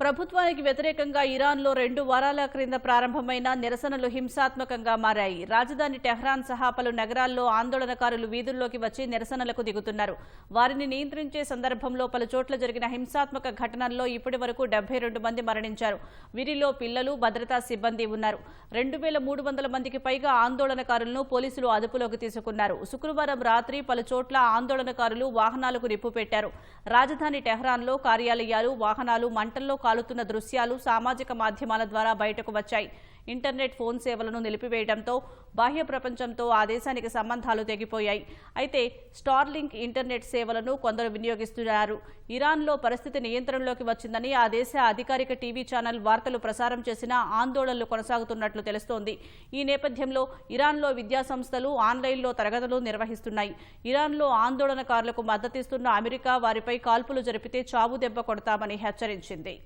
ప్రభుత్వానికి వ్యతిరేకంగా ఇరాన్లో 2 వారాల క్రింద ప్రారంభమైన నిరసనలు హింసాత్మకంగా మారాయి. రాజధాని టెహ్రాన్ సహా పలు నగరాల్లో ఆందోళనకారులు వీధుల్లోకి వచ్చి నిరసనలకు దిగుతున్నారు. వారిని నియంత్రించే సందర్భంలో పలు చోట్ల జరిగిన హింసాత్మక ఘటనల్లో ఇప్పటి వరకు 72 మంది మరణించారు. వీరిలో పిల్లలు, భద్రతా సిబ్బంది ఉన్నారు. 2300 మందికి పైగా ఆందోళనకారులను పోలీసులు అదుపులోకి తీసుకున్నారు. శుక్రవారం రాత్రి పలు చోట్ల ఆందోళనకారులు వాహనాలకు నిప్పు పెట్టారు. రాజధాని టెహ్రాన్లో కార్యాలయాలు, వాహనాలు మంటల్లో కాలుతున్న దృశ్యాలు సామాజిక మాధ్యమాల ద్వారా బయటకు వచ్చాయి. ఇంటర్నెట్, ఫోన్ సేవలను నిలిపివేయడంతో బాహ్య ప్రపంచంతో ఆ దేశానికి సంబంధాలు తెగిపోయాయి. అయితే స్టార్లింక్ ఇంటర్నెట్ సేవలను కొందరు వినియోగిస్తున్నారు. ఇరాన్లో పరిస్థితి నియంత్రణలోకి వచ్చిందని ఆ దేశ అధికారిక టీవీ ఛానల్ వార్తలు ప్రసారం చేసినా ఆందోళనలు కొనసాగుతున్నట్లు తెలుస్తోంది. ఈ నేపథ్యంలో ఇరాన్లో విద్యాసంస్థలు ఆన్లైన్లో తరగతులు నిర్వహిస్తున్నాయి. ఇరాన్లో ఆందోళనకారులకు మద్దతిస్తున్న అమెరికా వారిపై కాల్పులు జరిపితే చావు దెబ్బ కొడతామని హెచ్చరించింది.